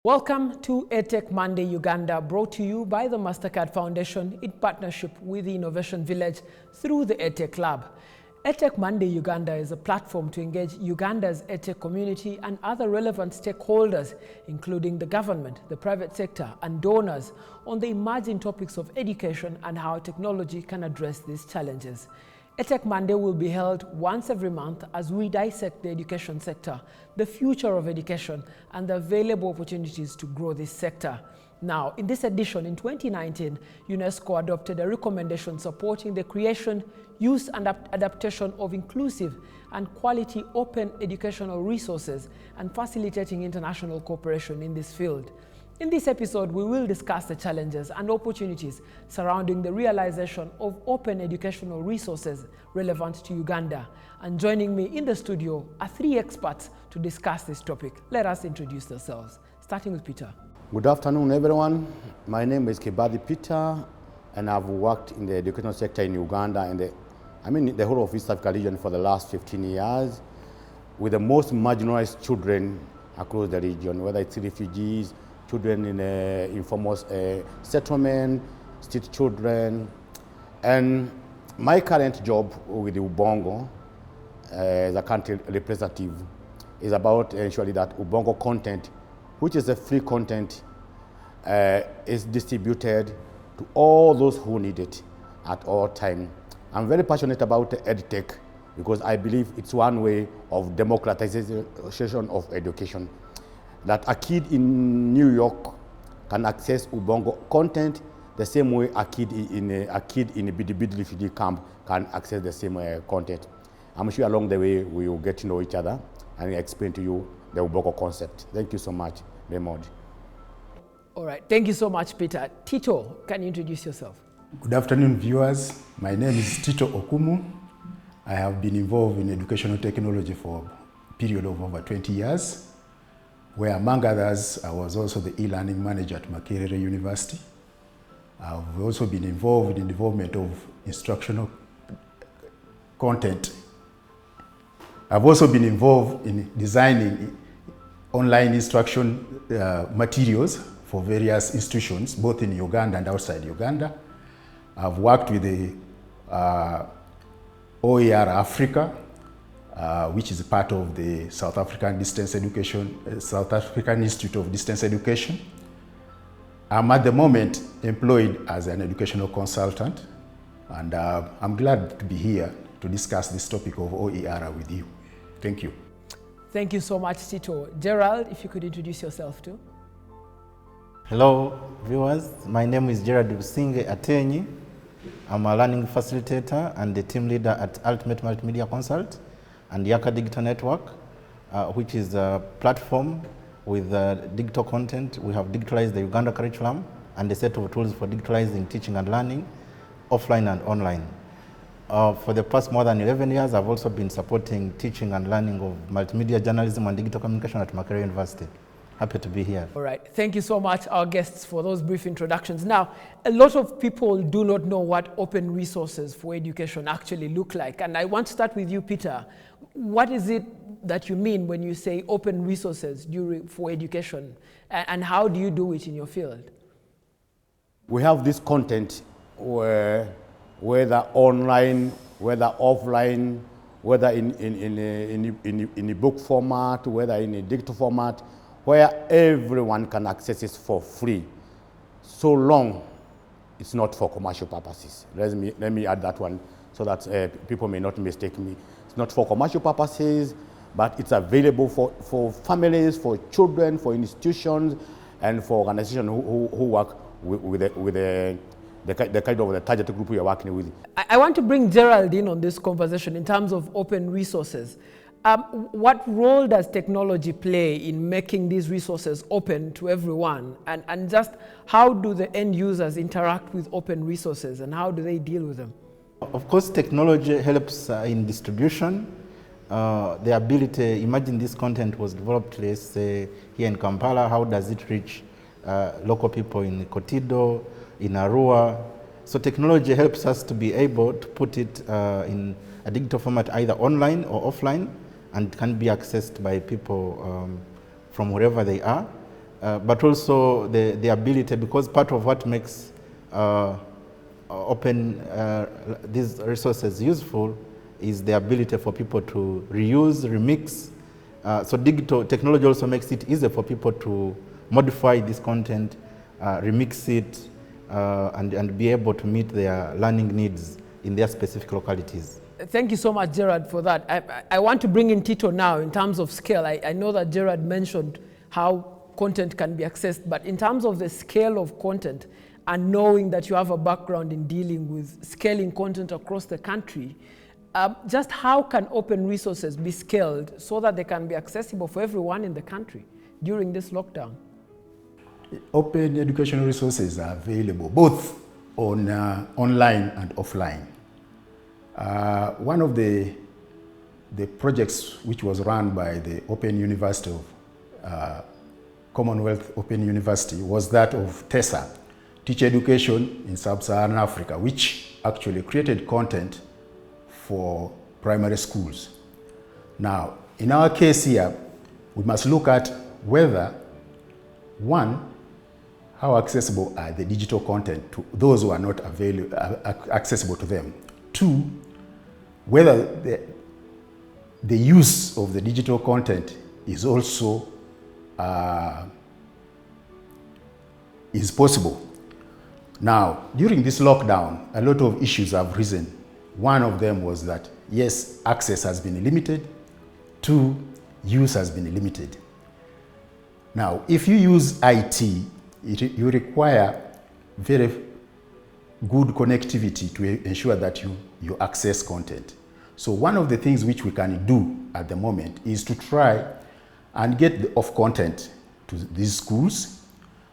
Welcome to EDTech Monday Uganda, brought to you by the MasterCard Foundation in partnership with the Innovation Village through the EDTech Lab. EDTech Monday Uganda is a platform to engage Uganda's EDTech community and other relevant stakeholders, including the government, the private sector, and donors, on the emerging topics of education and how technology can address these challenges. EDTech Monday will be held once every month as we dissect the education sector, the future of education, and the available opportunities to grow this sector. Now, in this edition, in 2019, UNESCO adopted a recommendation supporting the creation, use, and adaptation of inclusive and quality open educational resources and facilitating international cooperation in this field. In this episode, we will discuss the challenges and opportunities surrounding the realization of open educational resources relevant to Uganda. And joining me in the studio are three experts to discuss this topic. Let us introduce ourselves, starting with Peter. Good afternoon, everyone. My name is Kibathi Peter, and I've worked in the educational sector in Uganda and the whole of East Africa region for the last 15 years, with the most marginalized children across the region, whether it's refugees, children in informal settlement, street children. And my current job with Ubongo as a country representative is about ensuring that Ubongo content, which is a free content, is distributed to all those who need it at all time. I'm very passionate about EdTech because I believe it's one way of democratization of education. That a kid in New York can access Ubongo content the same way a kid in a Bidibidi refugee camp can access the same content. I'm sure along the way we will get to know each other and explain to you the Ubongo concept. Thank you so much, Raymond. All right, thank you so much, Peter. Tito, can you introduce yourself? Good afternoon, viewers. My name is Tito Okumu. I have been involved in educational technology for a period of over 20 years. Where among others, I was also the e-learning manager at Makerere University. I've also been involved in the development of instructional content. I've also been involved in designing online instruction materials for various institutions, both in Uganda and outside Uganda. I've worked with the OER Africa, which is part of the South African Institute of Distance Education. I'm at the moment employed as an educational consultant, and I'm glad to be here to discuss this topic of OER with you. Thank you. Thank you so much, Tito. Gerald, if you could introduce yourself too. Hello, viewers. My name is Gerald Businge Ateenyi. I'm a learning facilitator and the team leader at Ultimate Multimedia Consult and Yaaka Digital Network, which is a platform with digital content. We have digitalized the Uganda curriculum and a set of tools for digitalizing teaching and learning, offline and online. For the past more than 11 years, I've also been supporting teaching and learning of multimedia journalism and digital communication at Makerere University. Happy to be here. All right, thank you so much, our guests, for those brief introductions. Now, a lot of people do not know what open resources for education actually look like. And I want to start with you, Peter. What is it that you mean when you say open resources for education, and how do you do it in your field? We have this content whether online, whether offline, whether in a book format, whether in a digital format, where everyone can access it for free, so long it's not for commercial purposes. Let me add that one so that people may not mistake me. It's not for commercial purposes, but it's available for families, for children, for institutions, and for organizations who work with the kind of the target group we are working with. I want to bring Gerald in on this conversation in terms of open resources. What role does technology play in making these resources open to everyone? And just how do the end users interact with open resources, and how do they deal with them? Of course, technology helps in distribution. The ability, imagine this content was developed, let's say, here in Kampala. How does it reach local people in Tito, in Arua? So technology helps us to be able to put it in a digital format, either online or offline, and can be accessed by people from wherever they are. but also the ability, because part of what makes these resources useful is the ability for people to reuse, remix. So digital technology also makes it easier for people to modify this content, remix it, and be able to meet their learning needs in their specific localities. Thank you so much, Gerald, for that. I want to bring in Tito now in terms of scale. I know that Gerald mentioned how content can be accessed, but in terms of the scale of content and knowing that you have a background in dealing with scaling content across the country, just how can open resources be scaled so that they can be accessible for everyone in the country during this lockdown? Open educational resources are available both on online and offline. One of the projects which was run by the Open University of Commonwealth Open University was that of TESA, Teacher Education in Sub-Saharan Africa, which actually created content for primary schools. Now, in our case here, we must look at whether, one, how accessible are the digital content to those who are not accessible to them. Two, whether the use of the digital content is also is possible. Now, during this lockdown, a lot of issues have risen. One of them was that, yes, access has been limited. Two, use has been limited. Now, if you use IT, you require very good connectivity to ensure that you access content. So one of the things which we can do at the moment is to try and get the off content to these schools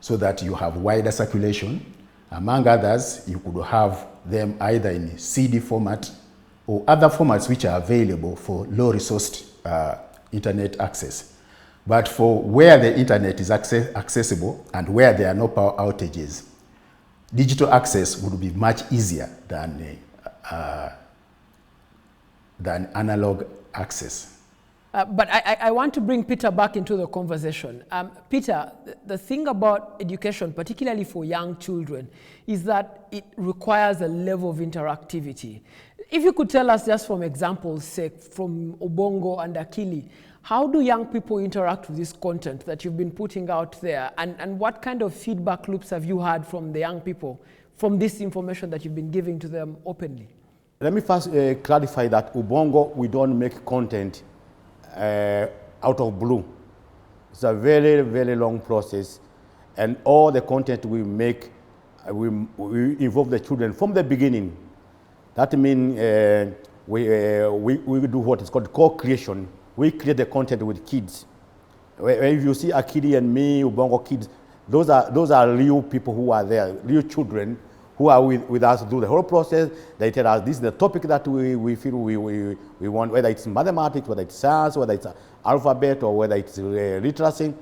so that you have wider circulation. Among others, you could have them either in CD format or other formats which are available for low-resourced internet access. But for where the internet is accessible and where there are no power outages, digital access would be much easier than analog access. But I want to bring Peter back into the conversation. Peter, the thing about education, particularly for young children, is that it requires a level of interactivity. If you could tell us, just from example's sake, from Ubongo and Akili, how do young people interact with this content that you've been putting out there? And what kind of feedback loops have you had from the young people from this information that you've been giving to them openly? Let me first clarify that Ubongo, we don't make content out of blue. It's a very, very long process. And all the content we make, we involve the children from the beginning. That means we do what is called co-creation. We create the content with kids. If you see Akili and me, Ubongo kids, those are real people who are there, real children who are with us through the whole process. They tell us this is the topic that we feel we want, whether it's mathematics, whether it's science, whether it's alphabet, or whether it's literacy.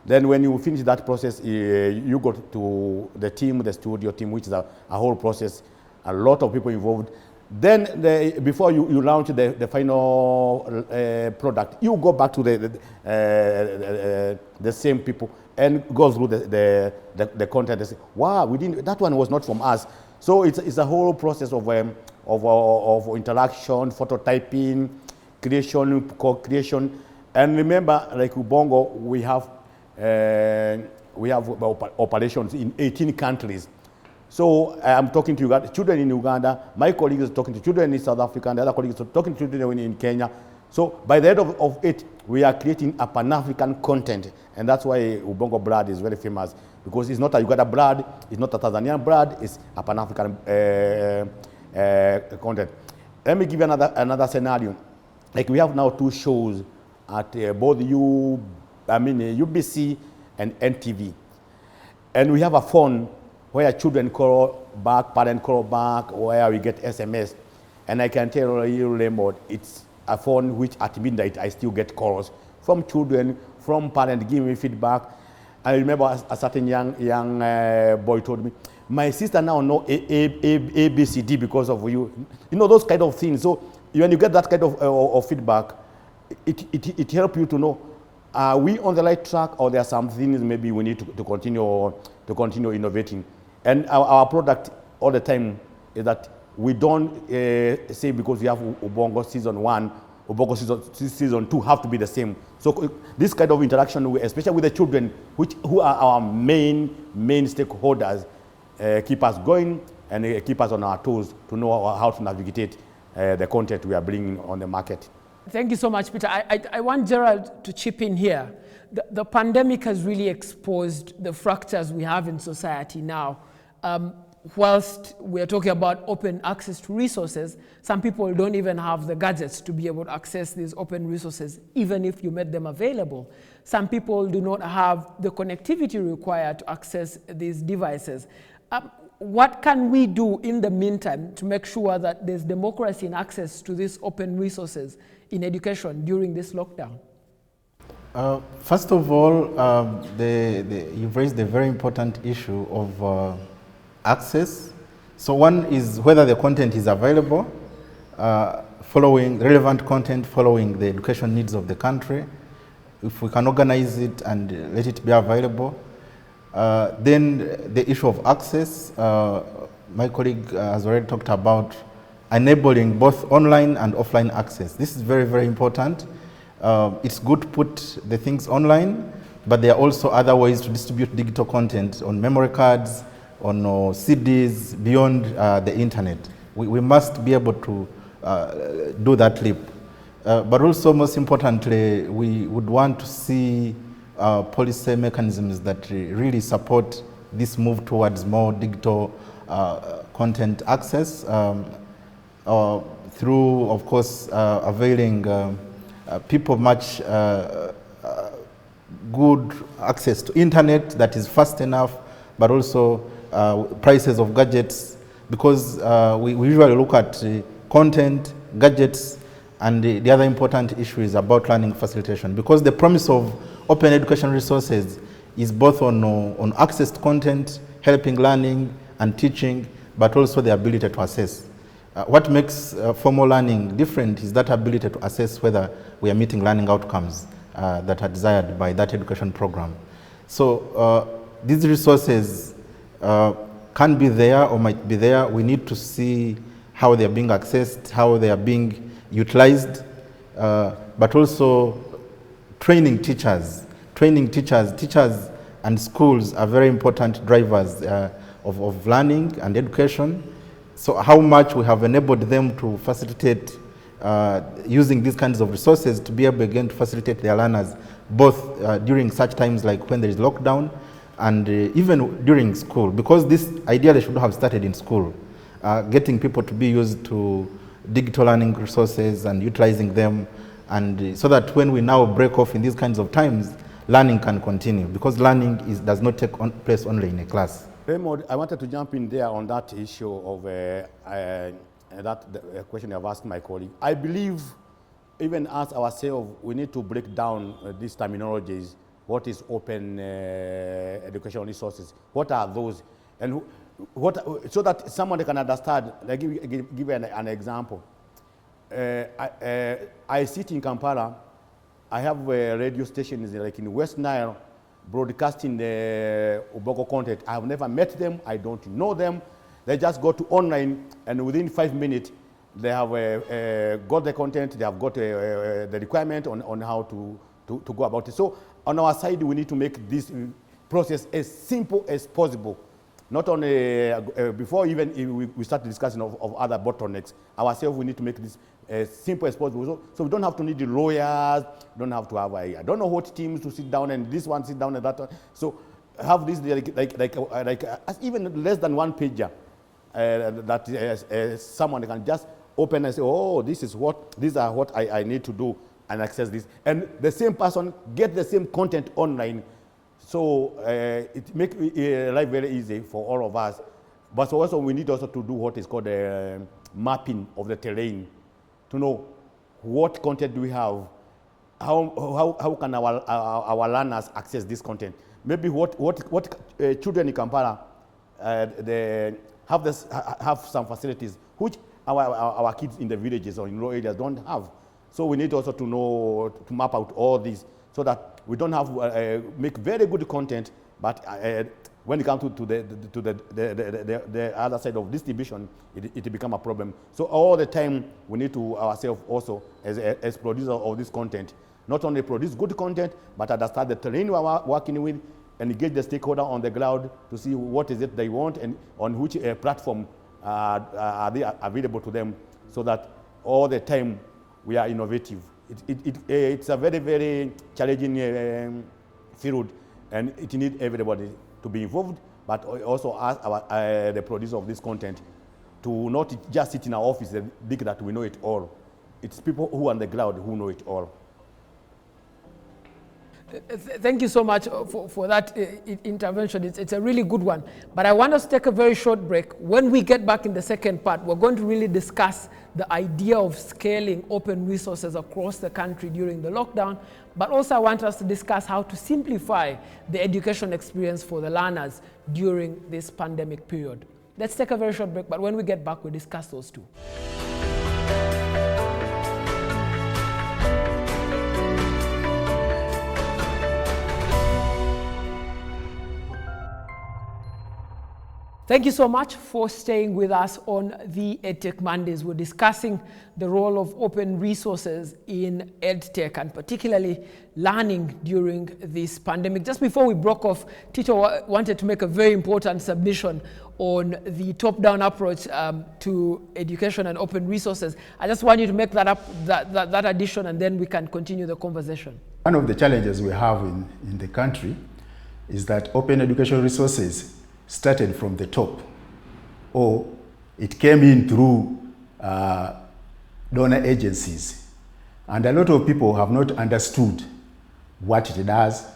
Then when you finish that process, you go to the team, the studio team, which is a whole process, a lot of people involved. Then before you launch the final product, you go back to the same people and go through the content and say, wow, that one was not from us. So it's a whole process of interaction, phototyping, creation, co-creation. And remember, like Ubongo, we have operations in 18 countries. So I'm talking to children in Uganda, my colleague is talking to children in South Africa, and the other colleague is talking to children in Kenya. So by the end of it, we are creating a Pan-African content. And that's why Ubongo blood is very famous, because it's not a Uganda blood, it's not a Tanzanian blood, it's a Pan-African content. Let me give you another scenario. Like we have now 2 shows at both UBC and NTV. And we have a phone where children call back, parents call back, where we get SMS. And I can tell you remote, it's a phone which at midnight I still get calls from children, from parents giving me feedback. I remember a certain young boy told me, my sister now know ABCD because of you. You know, those kind of things. So when you get that kind of feedback, it helps you to know are we on the right track, or there are some things maybe we need to continue innovating? And our product all the time is that we don't say because we have Ubongo season 1, Ubongo season 2 have to be the same. So this kind of interaction, especially with the children, who are our main stakeholders, keep us going and keep us on our toes to know how to navigate the content we are bringing on the market. Thank you so much, Peter. I want Gerald to chip in here. The pandemic has really exposed the fractures we have in society now. Whilst we're talking about open access to resources, some people don't even have the gadgets to be able to access these open resources, even if you made them available. Some people do not have the connectivity required to access these devices. What can we do in the meantime to make sure that there's democracy in access to these open resources in education during this lockdown? First of all, you've raised a very important issue of access. So one is whether the content is available, following relevant content, following the education needs of the country. If we can organize it and let it be available. Then the issue of access, my colleague has already talked about enabling both online and offline access. This is very, very important. It's good to put the things online, but there are also other ways to distribute digital content on memory cards, on CDs, beyond the internet. We must be able to do that leap. But also, most importantly, we would want to see policy mechanisms that really support this move towards more digital content access through, of course, availing people much good access to internet that is fast enough, but also prices of gadgets, because we usually look at content, gadgets, and the other important issue is about learning facilitation, because the promise of open education resources is both on access to content, helping learning and teaching, but also the ability to assess. What makes formal learning different is that ability to assess whether we are meeting learning outcomes that are desired by that education program. So these resources can be there or might be there. We need to see how they are being accessed, how they are being utilized, but also training teachers. Teachers and schools are very important drivers of learning and education. So how much we have enabled them to facilitate using these kinds of resources to be able again to facilitate their learners, both during such times like when there is lockdown and even during school, because this ideally should have started in school, getting people to be used to digital learning resources and utilizing them, and so that when we now break off in these kinds of times, learning can continue, because learning does not take place only in a class. Raymond, I wanted to jump in there on that issue of that question I've asked my colleague. I believe even as ourselves, we need to break down these terminologies. What is open educational resources? What are those? And so that someone can understand. Like give you an example. I sit in Kampala. I have a radio station like in West Nile, broadcasting the Ubongo content. I have never met them. I don't know them. They just go to online, and within 5 minutes, they have got the content. They have got the requirement on how to go about it. So on our side, we need to make this process as simple as possible. Not only before even we start discussing of other bottlenecks, ourselves we need to make this as simple as possible. So we don't have to need the lawyers, don't have to have I don't know what teams to sit down and this one sit down and that one. So have this like even less than one pager that someone can just open and say, oh, these are what I need to do and access this. And the same person get the same content online. So it makes life very easy for all of us. But also we need also to do what is called a mapping of the terrain to know what content do we have, how can our learners access this content. Maybe what children in Kampala they have some facilities which our kids in the villages or in rural areas don't have. So we need also to know to map out all these so that we don't have make very good content, but when it comes to the other side of distribution, it becomes a problem. So all the time we need to ourselves also as producers of this content, not only produce good content, but understand the terrain we are working with, and engage the stakeholder on the ground to see what is it they want and on which platform are they available to them, so that all the time we are innovative. It's a very, very challenging field, and it needs everybody to be involved, but also ask the producer of this content to not just sit in our office and think that we know it all. It's people who are on the ground who know it all. Thank you so much for that intervention. It's a really good one. But I want us to take a very short break. When we get back in the second part, we're going to really discuss the idea of scaling open resources across the country during the lockdown. But also I want us to discuss how to simplify the education experience for the learners during this pandemic period. Let's take a very short break, but when we get back, we'll discuss those two. Thank you so much for staying with us on the EdTech Mondays. We're discussing the role of open resources in EdTech and particularly learning during this pandemic. Just before we broke off, Tito wanted to make a very important submission on the top-down approach to education and open resources. I just want you to make that addition, and then we can continue the conversation. One of the challenges we have in the country is that open education resources started from the top, or it came in through donor agencies. And a lot of people have not understood what it does,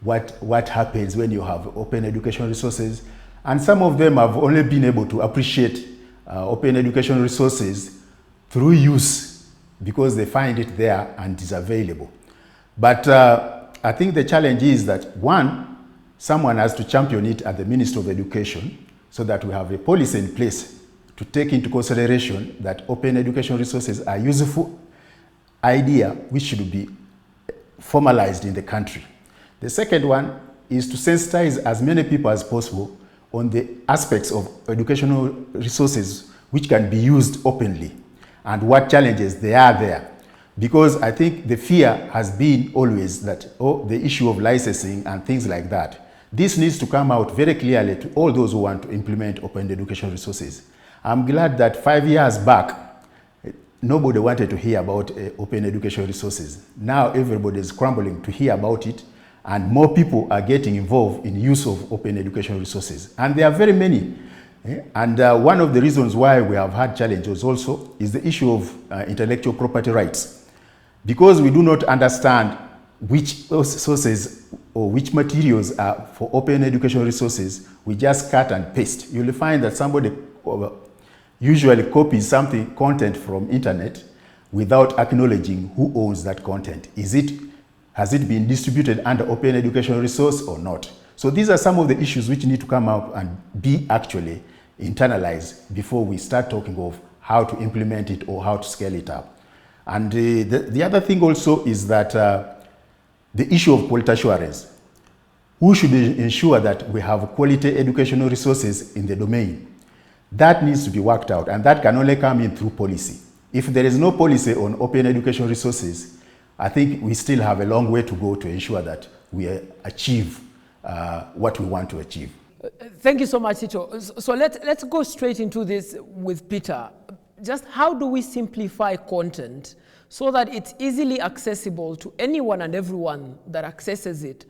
what happens when you have open education resources. And some of them have only been able to appreciate open education resources through use because they find it there and is available. But I think the challenge is that, one, someone has to champion it at the Ministry of Education so that we have a policy in place to take into consideration that open education resources are a useful idea which should be formalized in the country. The second one is to sensitize as many people as possible on the aspects of educational resources which can be used openly and what challenges they are there. Because I think the fear has been always that, the issue of licensing and things like that. This needs to come out very clearly to all those who want to implement open education resources. I'm glad that 5 years back, nobody wanted to hear about open education resources. Now everybody is scrambling to hear about it, and more people are getting involved in use of open education resources. And there are very many. And one of the reasons why we have had challenges also is the issue of intellectual property rights. Because we do not understand which sources or which materials are for open education resources, we just cut and paste. You'll find that somebody usually copies content from internet without acknowledging who owns that content. Has it been distributed under open education resource or not? So these are some of the issues which need to come up and be actually internalized before we start talking of how to implement it or how to scale it up. And the other thing also is that the issue of quality assurance. Who should ensure that we have quality educational resources in the domain? That needs to be worked out, and that can only come in through policy. If there is no policy on open education resources, I think we still have a long way to go to ensure that we achieve what we want to achieve. Thank you so much, Tito. So let's go straight into this with Peter. Just how do we simplify content so that it's easily accessible to anyone and everyone that accesses it?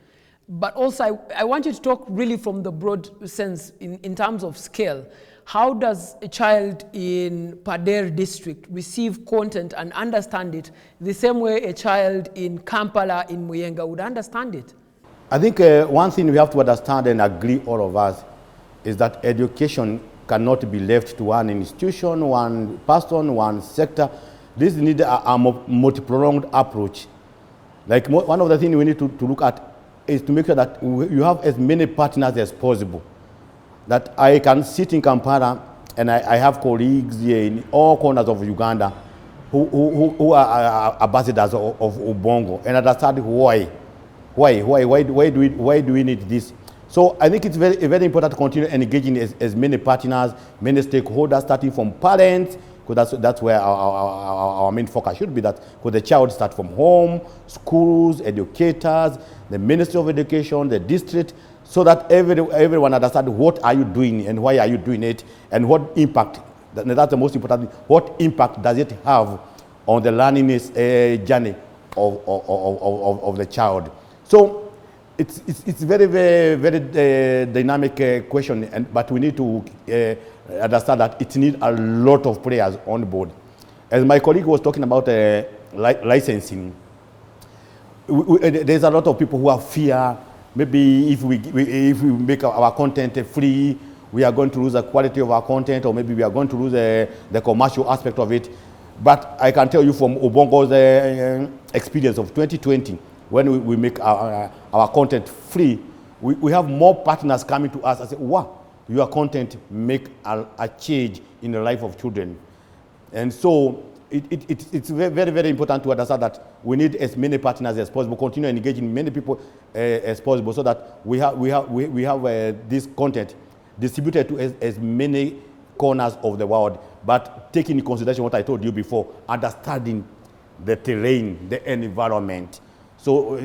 But also, I want you to talk really from the broad sense in terms of scale. How does a child in Pader district receive content and understand it the same way a child in Kampala, in Muyenga would understand it? I think one thing we have to understand and agree, all of us, is that education cannot be left to one institution, one person, one sector. This needs a multi-pronged approach. Like one of the things we need to look at is to make sure that you have as many partners as possible. That I can sit in Kampala and I have colleagues here in all corners of Uganda who are ambassadors of Ubongo and understand why Why do we need this? So I think it's very important to continue engaging as many partners, many stakeholders, starting from parents, because that's where our main focus should be, that because the child starts from home, schools, educators, the Ministry of Education, the district, so that everyone understands what are you doing and why are you doing it, and what impact, that's the most important thing, what impact does it have on the learning journey of the child. So it's very dynamic question, but we need to understand that it needs a lot of players on board. As my colleague was talking about licensing, there's a lot of people who have fear. Maybe if we make our content free, we are going to lose the quality of our content, or maybe we are going to lose the commercial aspect of it. But I can tell you from Ubongo's experience of 2020, when we make our content free, we have more partners coming to us and say, wow, your content make a change in the life of children. And so it's very important to understand that we need as many partners as possible, continue engaging many people as possible, so that we have this content distributed to as many corners of the world, but taking into consideration what I told you before, understanding the terrain, the environment. So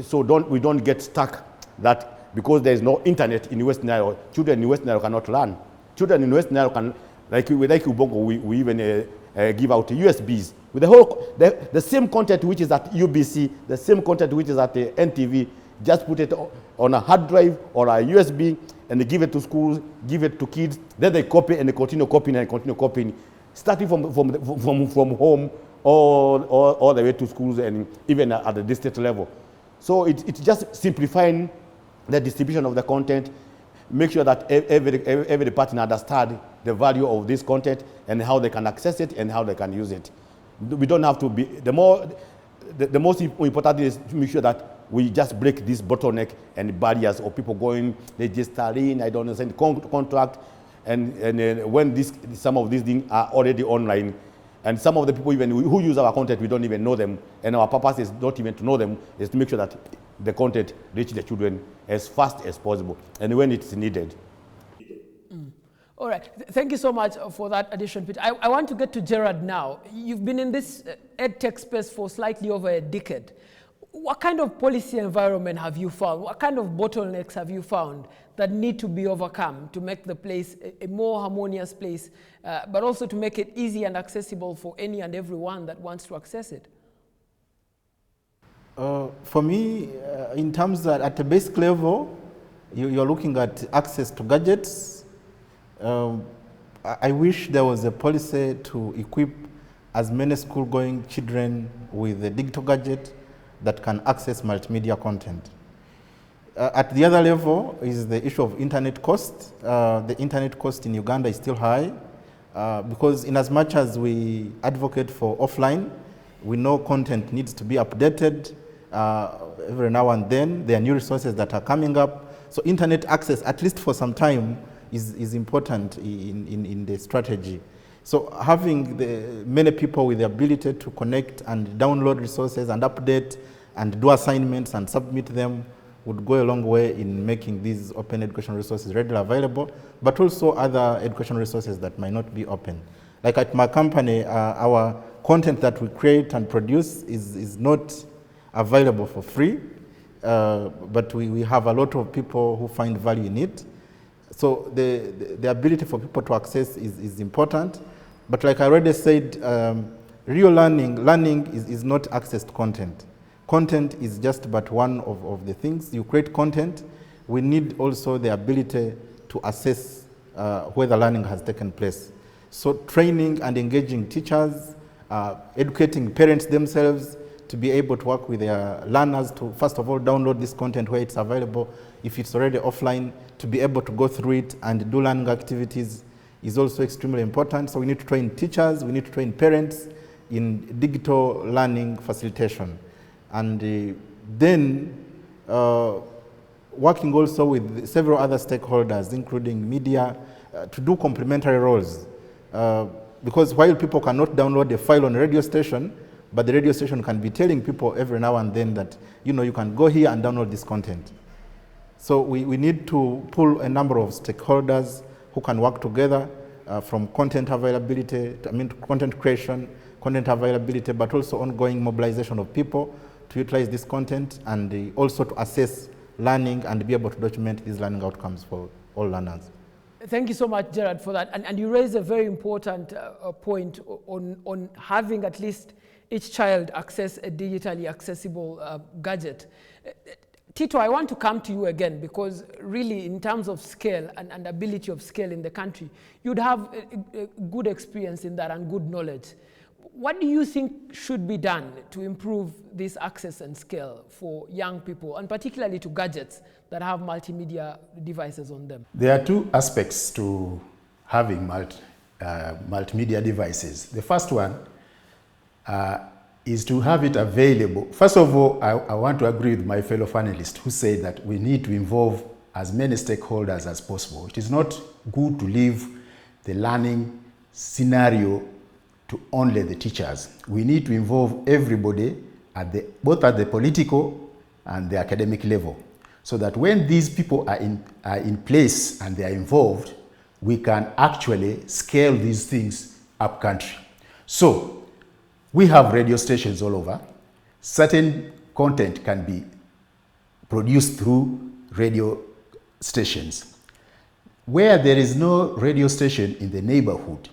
we don't get stuck that because there is no internet in West Nile, children in West Nile cannot learn. Children in West Nile can, like Ubongo, we even give out USBs with the same content which is at UBC, the same content which is at the NTV. Just put it on a hard drive or a USB and they give it to schools, give it to kids. Then they copy and they continue copying and continue copying, starting from home all the way to schools and even at the district level. So it's just simplifying the distribution of the content, make sure that every partner understands the value of this content and how they can access it and how they can use it. We don't have to be, the most important is to make sure that we just break this bottleneck and barriers of people going, they just start in, I don't understand the contract, and when some of these things are already online, and some of the people even who use our content, we don't even know them, and our purpose is not even to know them, is to make sure that the content reaches the children as fast as possible and when it's needed. All right, thank you so much for that addition, Peter. I want to get to Gerald now. You've been in this EdTech space for slightly over a decade. What kind of policy environment have you found? What kind of bottlenecks have you found that need to be overcome to make the place a more harmonious place, but also to make it easy and accessible for any and everyone that wants to access it? For me, in terms that at the basic level, you're looking at access to gadgets. I wish there was a policy to equip as many school-going children with a digital gadget that can access multimedia content. At the other level is the issue of internet cost. The internet cost in Uganda is still high because in as much as we advocate for offline, we know content needs to be updated every now and then. There are new resources that are coming up. So internet access, at least for some time, is important in the strategy. So having many people with the ability to connect and download resources and update and do assignments and submit them would go a long way in making these open education resources readily available, but also other education resources that might not be open. Like at my company, our content that we create and produce is not available for free, but we have a lot of people who find value in it. So the ability for people to access is important. But like I already said, real learning is not accessed content. Content is just but one of the things. You create content, we need also the ability to assess whether learning has taken place. So training and engaging teachers, educating parents themselves to be able to work with their learners to, first of all, download this content where it's available. If it's already offline, to be able to go through it and do learning activities is also extremely important. So we need to train teachers, we need to train parents in digital learning facilitation. And then working also with several other stakeholders, including media, to do complementary roles. Because while people cannot download a file on a radio station, but the radio station can be telling people every now and then that, you can go here and download this content. So we need to pull a number of stakeholders who can work together from content availability, content creation, content availability, but also ongoing mobilization of people to utilize this content and also to assess learning and be able to document these learning outcomes for all learners. Thank you so much, Gerald, for that. And you raise a very important point on having at least each child access a digitally accessible gadget. Tito, I want to come to you again because really in terms of scale and ability of scale in the country, you'd have a good experience in that and good knowledge. What do you think should be done to improve this access and scale for young people, and particularly to gadgets that have multimedia devices on them? There are two aspects to having multimedia devices. The first one is to have it available. First of all, I want to agree with my fellow panelists who say that we need to involve as many stakeholders as possible. It is not good to leave the learning scenario to only the teachers. We need to involve everybody both at the political and the academic level, so that when these people are in place and they are involved, we can actually scale these things up country. So we have radio stations all over. Certain content can be produced through radio stations. Where there is no radio station in the neighborhood,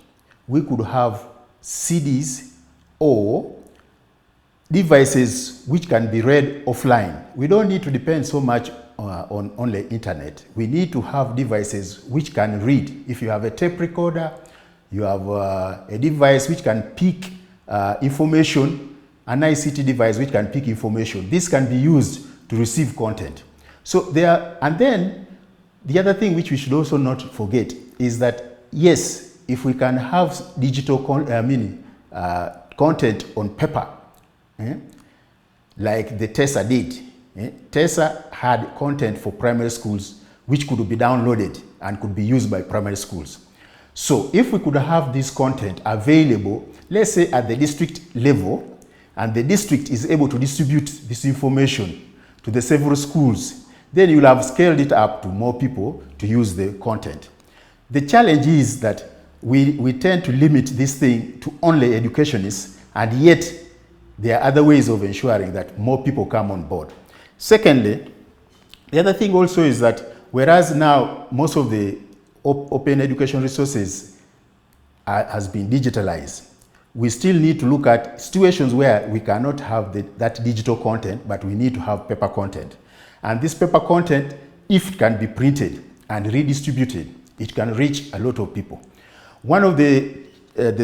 we could have CDs or devices which can be read offline. We don't need to depend so much on only internet. We need to have devices which can read. If you have a tape recorder, you have a device which can pick information, an ICT device which can pick information. This can be used to receive content. So and then the other thing which we should also not forget is that, yes, if we can have digital content on paper, like the TESA did. TESA had content for primary schools which could be downloaded and could be used by primary schools. So if we could have this content available, let's say at the district level, and the district is able to distribute this information to the several schools, then you'll have scaled it up to more people to use the content. The challenge is that we tend to limit this thing to only educationists, and yet there are other ways of ensuring that more people come on board. Secondly, the other thing also is that whereas now most of the open education resources has been digitalized, we still need to look at situations where we cannot have that digital content, but we need to have paper content. And this paper content, if it can be printed and redistributed, it can reach a lot of people. One of the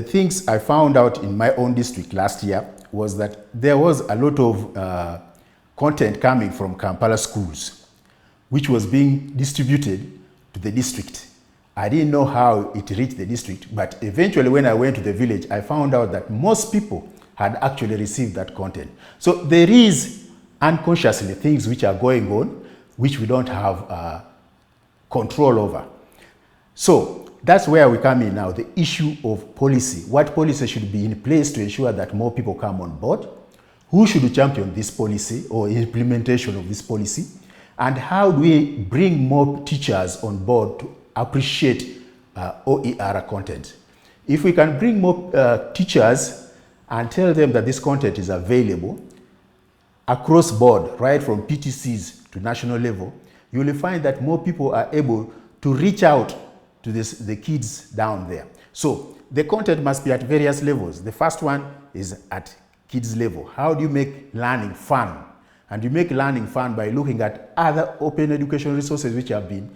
things I found out in my own district last year was that there was a lot of content coming from Kampala schools, which was being distributed to the district. I didn't know how it reached the district, but eventually when I went to the village, I found out that most people had actually received that content. So there is unconsciously things which are going on, which we don't have control over. So that's where we come in now, the issue of policy. What policy should be in place to ensure that more people come on board? Who should champion this policy or implementation of this policy? And how do we bring more teachers on board to appreciate OER content? If we can bring more teachers and tell them that this content is available across board, right from PTCs to national level, you will find that more people are able to reach out to the kids down there. So the content must be at various levels. The first one is at kids level. How do you make learning fun? And you make learning fun by looking at other open education resources which have been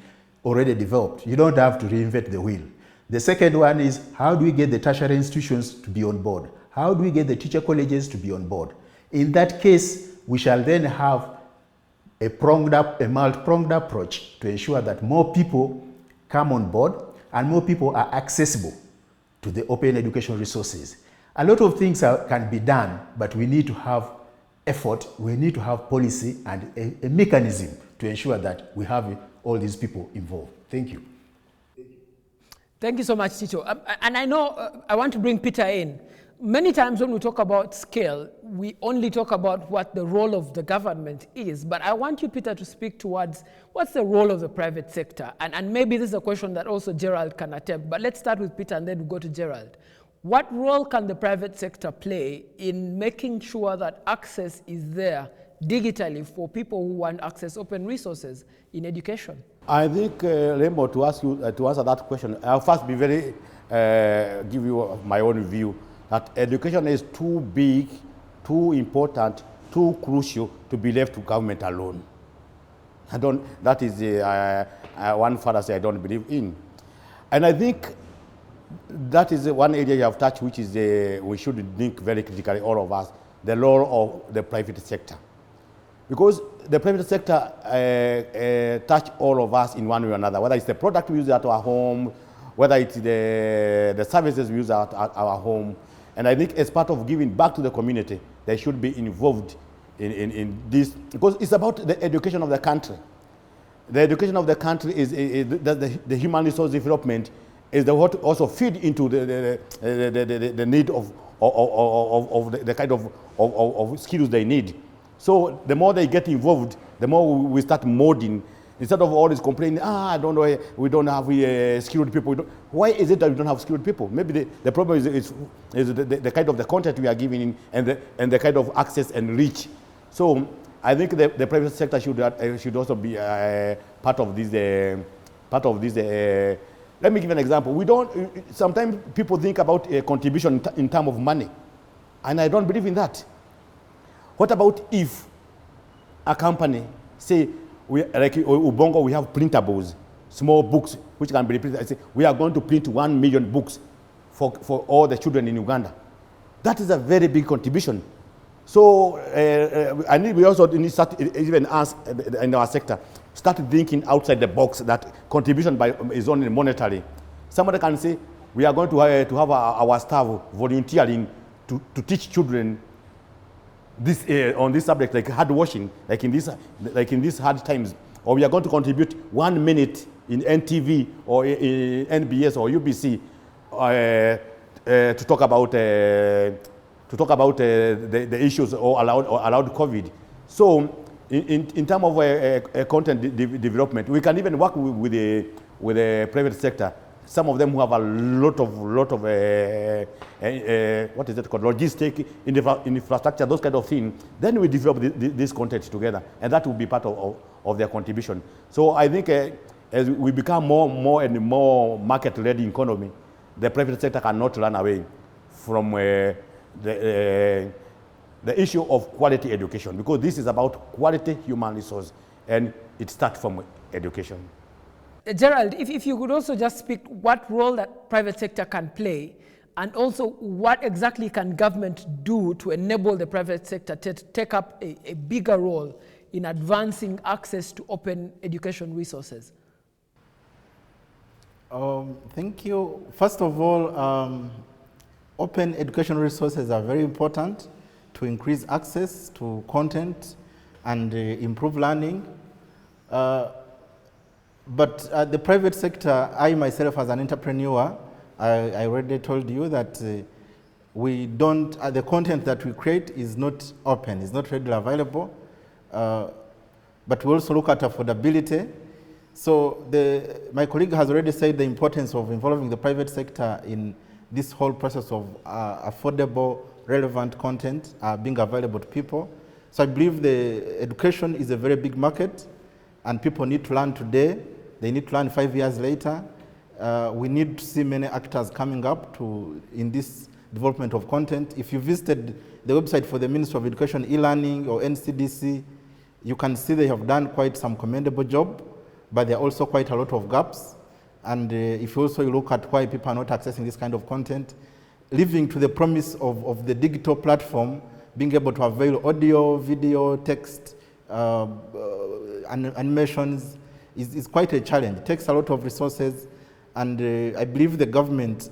already developed. You don't have to reinvent the wheel. The second one is, how do we get the tertiary institutions to be on board? How do we get the teacher colleges to be on board? In that case, we shall then have a multi-pronged approach to ensure that more people come on board and more people are accessible to the open education resources. A lot of things can be done, but we need to have effort, we need to have policy and a mechanism to ensure that we have all these people involved. Thank you. Thank you so much, Tito. And I know I want to bring Peter in, Many times when we talk about scale, we only talk about what the role of the government is. But I want you, Peter, to speak towards what's the role of the private sector. And maybe this is a question that also Gerald can attempt. But let's start with Peter and then we'll go to Gerald. What role can the private sector play in making sure that access is there digitally for people who want access open resources in education? I think, Rainbow, to answer that question, I'll first be very, give you my own view, that education is too big, too important, too crucial to be left to government alone. That is one fallacy I don't believe in. And I think that is one area you have touched, which is we should think very critically, all of us, the role of the private sector. Because the private sector touch all of us in one way or another, whether it's the product we use at our home, whether it's the services we use at our home. And I think as part of giving back to the community, they should be involved in this, because it's about the education of the country. The education of the country is the human resource development is the what also feed into the need of the kind of skills they need. So the more they get involved, the more we start molding. Instead of always complaining, I don't know, we don't have skilled people. Why is it that we don't have skilled people? Maybe the problem is the kind of the content we are giving and the kind of access and reach. So I think the private sector should also be part of this. Let me give an example. Sometimes people think about a contribution in terms of money, and I don't believe in that. What about if a company, say, like Ubongo, we have printables, small books, which can be printed. I say, we are going to print 1 million books for all the children in Uganda. That is a very big contribution. So we also need to start, even us in our sector, start thinking outside the box that contribution is only monetary. Somebody can say, we are going to have our staff volunteering to teach children this on this subject, like hand washing, like in these hard times, or we are going to contribute 1 minute in NTV or in NBS or UBC to talk about the issues or allowed COVID. So in terms of content development, we can even work with the private sector. Some of them who have a lot of what is it called, logistic infrastructure, those kind of things. Then we develop this content together, and that will be part of their contribution. So I think as we become more and more market-ready economy, the private sector cannot run away from the issue of quality education, because this is about quality human resource, and it starts from education. Gerald, if you could also just speak what role that private sector can play, and also what exactly can government do to enable the private sector to take up a bigger role in advancing access to open education resources? Thank you. First of all, open education resources are very important to increase access to content and improve learning. But the private sector, I myself as an entrepreneur, I already told you that we don't, the content that we create is not open, it's not readily available. But we also look at affordability. So my colleague has already said the importance of involving the private sector in this whole process of affordable, relevant content being available to people. So I believe the education is a very big market, and people need to learn today. They need to learn 5 years later. We need to see many actors coming up in this development of content. If you visited the website for the Ministry of Education, e-learning or NCDC, you can see they have done quite some commendable job, but there are also quite a lot of gaps. And if you also look at why people are not accessing this kind of content, living to the promise of the digital platform, being able to avail audio, video, text, animations is quite a challenge. It takes a lot of resources, and I believe the government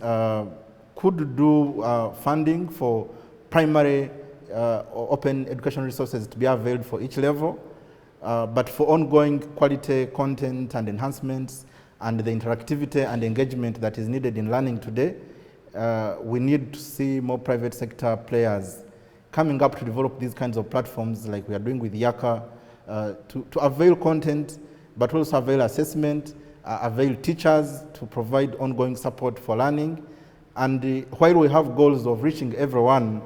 could do funding for primary open education resources to be availed for each level, but for ongoing quality content and enhancements and the interactivity and engagement that is needed in learning today, we need to see more private sector players coming up to develop these kinds of platforms like we are doing with Yaaka, to avail content, but also avail assessment, avail teachers to provide ongoing support for learning. And while we have goals of reaching everyone,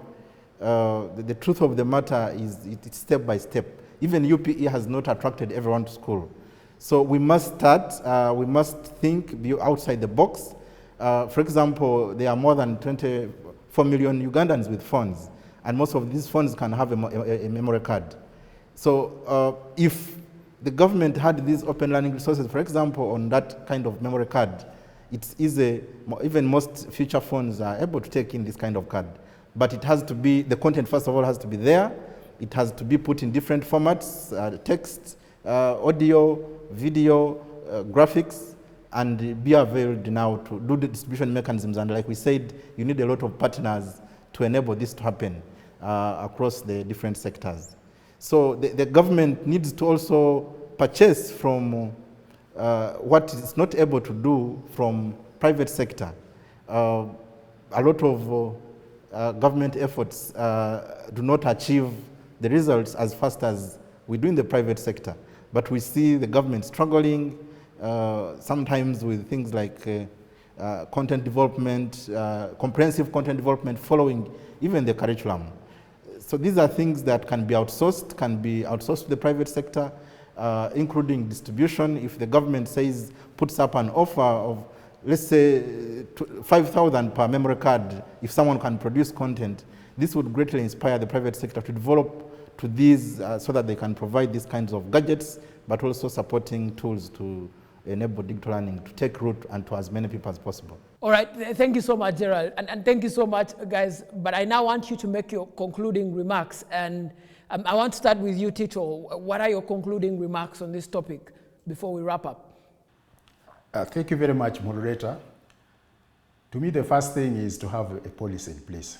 the truth of the matter is it's step by step. Even UPE has not attracted everyone to school. So we must start, we must think, be outside the box. For example, there are more than 24 million Ugandans with phones, and most of these phones can have a memory card. So if the government had these open learning resources, for example, on that kind of memory card, it's easy, even most future phones are able to take in this kind of card. But it has to be, the content first of all has to be there, it has to be put in different formats, text, audio, video, graphics, and be availed now to do the distribution mechanisms. And like we said, you need a lot of partners to enable this to happen across the different sectors. So the government needs to also purchase from what it's not able to do from private sector. A lot of government efforts do not achieve the results as fast as we do in the private sector. But we see the government struggling sometimes with things like content development, comprehensive content development following even the curriculum. So these are things that can be outsourced to the private sector, including distribution. If the government says, puts up an offer of, let's say, 5,000 per memory card, if someone can produce content, this would greatly inspire the private sector to develop to these so that they can provide these kinds of gadgets, but also supporting tools to enable digital learning to take root and to as many people as possible. All right, thank you so much, Gerald. And thank you so much, guys. But I now want you to make your concluding remarks. And I want to start with you, Tito. What are your concluding remarks on this topic before we wrap up? Thank you very much, moderator. To me, the first thing is to have a policy in place.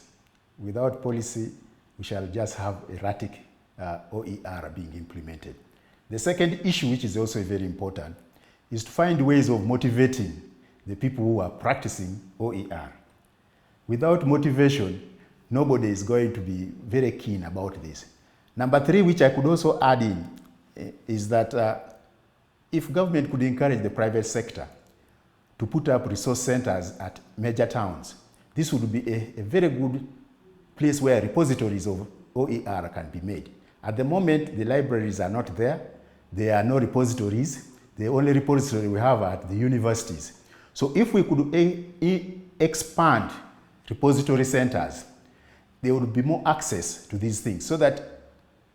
Without policy, we shall just have erratic OER being implemented. The second issue, which is also very important, is to find ways of motivating the people who are practicing OER. Without motivation, nobody is going to be very keen about this. Number three, which I could also add in, is that if government could encourage the private sector to put up resource centers at major towns, this would be a very good place where repositories of OER can be made. At the moment, the libraries are not there. There are no repositories. The only repository we have are at the universities. So if we could expand repository centers, there would be more access to these things so that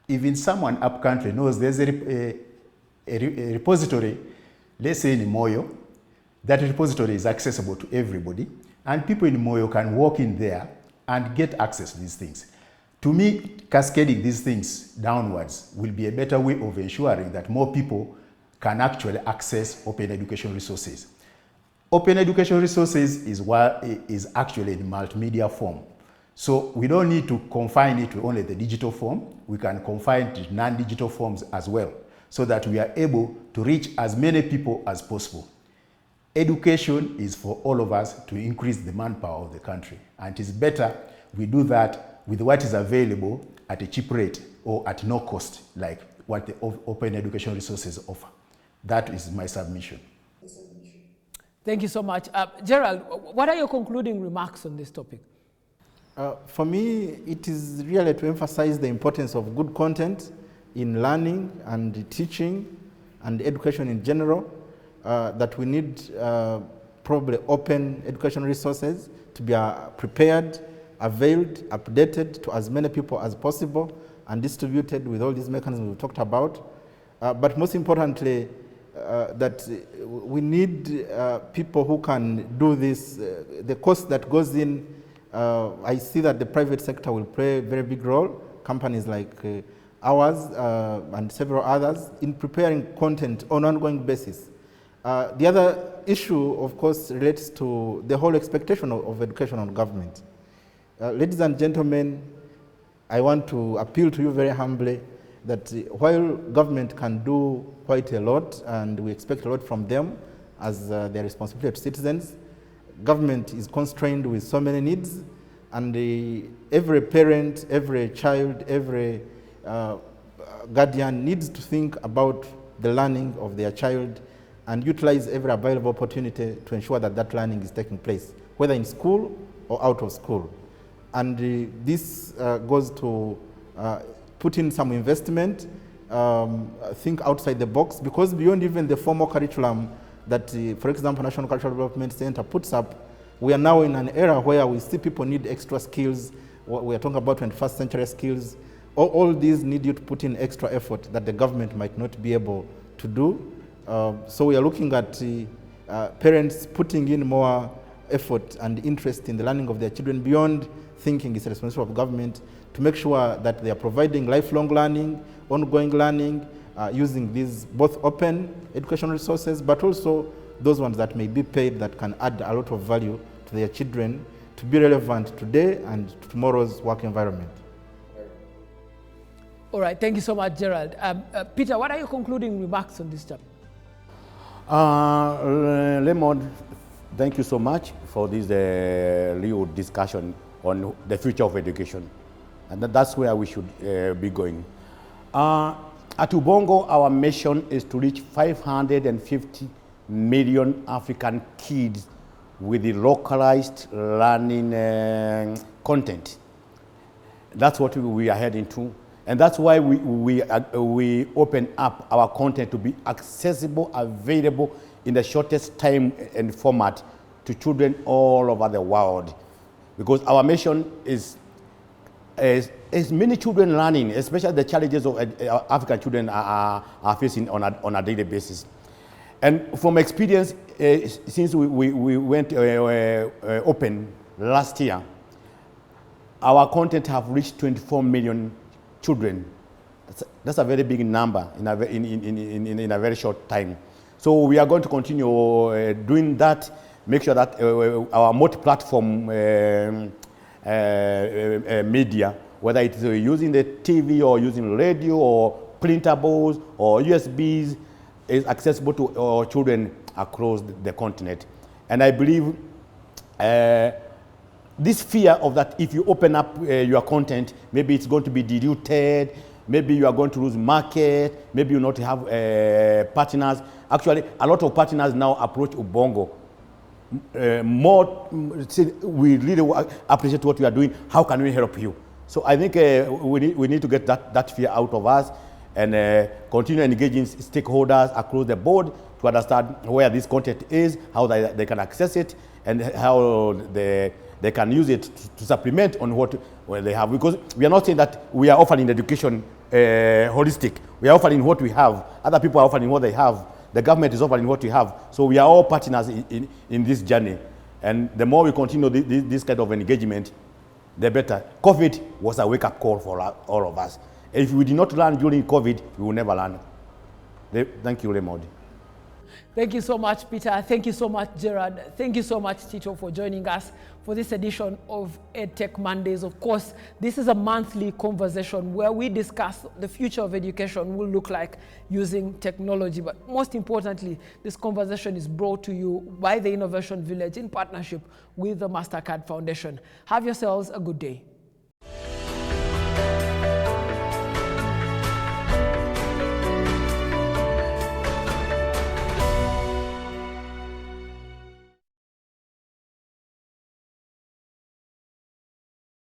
even someone up country knows there's a repository, let's say in Moyo, that repository is accessible to everybody, and people in Moyo can walk in there and get access to these things. To me, cascading these things downwards will be a better way of ensuring that more people can actually access open education resources. Open education resources is actually in multimedia form. So we don't need to confine it to only the digital form. We can confine it to non-digital forms as well, so that we are able to reach as many people as possible. Education is for all of us to increase the manpower of the country. And it is better we do that with what is available at a cheap rate or at no cost, like what the open education resources offer. That is my submission. Thank you so much. Gerald, what are your concluding remarks on this topic? For me, it is really to emphasize the importance of good content in learning and teaching and education in general, that we need probably open education resources to be prepared, availed, updated to as many people as possible, and distributed with all these mechanisms we talked about. But most importantly, that we need people who can do this. The cost that goes in, I see that the private sector will play a very big role, companies like ours and several others, in preparing content on an ongoing basis. The other issue, of course, relates to the whole expectation of education on government. Ladies and gentlemen, I want to appeal to you very humbly that while government can do quite a lot, and we expect a lot from them as their responsibility to citizens, government is constrained with so many needs, and every parent, every child, every guardian needs to think about the learning of their child and utilize every available opportunity to ensure that that learning is taking place, whether in school or out of school. And this goes to put in some investment, think outside the box, because beyond even the formal curriculum that, for example, National Cultural Development Center puts up, we are now in an era where we see people need extra skills. We are talking about 21st century skills. All these need you to put in extra effort that the government might not be able to do. So we are looking at parents putting in more effort and interest in the learning of their children beyond thinking it's a responsibility of government, to make sure that they are providing lifelong learning, ongoing learning, using these both open educational resources, but also those ones that may be paid that can add a lot of value to their children to be relevant today and to tomorrow's work environment. All right, thank you so much, Gerald. Peter, what are your concluding remarks on this chapter? Lemon, thank you so much for this real discussion on the future of education. And that's where we should be going. At Ubongo, our mission is to reach 550 million African kids with the localized learning content. That's what we are heading to. And that's why we open up our content to be accessible, available in the shortest time and format to children all over the world. Because our mission is many children learning, especially the challenges of African children are facing on a daily basis. And from experience, since we went open last year, our content have reached 24 million children. That's a very big number in a very short time. So we are going to continue doing that, make sure that our multi-platform media, whether it's using the TV or using radio or printables or USBs, is accessible to our children across the continent. And I believe this fear of that if you open up your content, maybe it's going to be diluted, maybe you are going to lose market, maybe you not have partners. Actually, a lot of partners now approach Ubongo. We really appreciate what you are doing. How can we help you? So I think we need to get that fear out of us and continue engaging stakeholders across the board to understand where this content is, how they can access it, and how they can use it to supplement on what they have. Because we are not saying that we are offering education holistic. We are offering what we have. Other people are offering what they have. The government is offering what we have. So we are all partners in this journey. And the more we continue this kind of engagement, the better. COVID was a wake-up call for all of us. If we did not learn during COVID, we will never learn. Thank you, Raymond. Thank you so much, Peter. Thank you so much, Gerald. Thank you so much, Tito, for joining us for this edition of EdTech Mondays. Of course, this is a monthly conversation where we discuss the future of education will look like using technology. But most importantly, this conversation is brought to you by the Innovation Village in partnership with the MasterCard Foundation. Have yourselves a good day.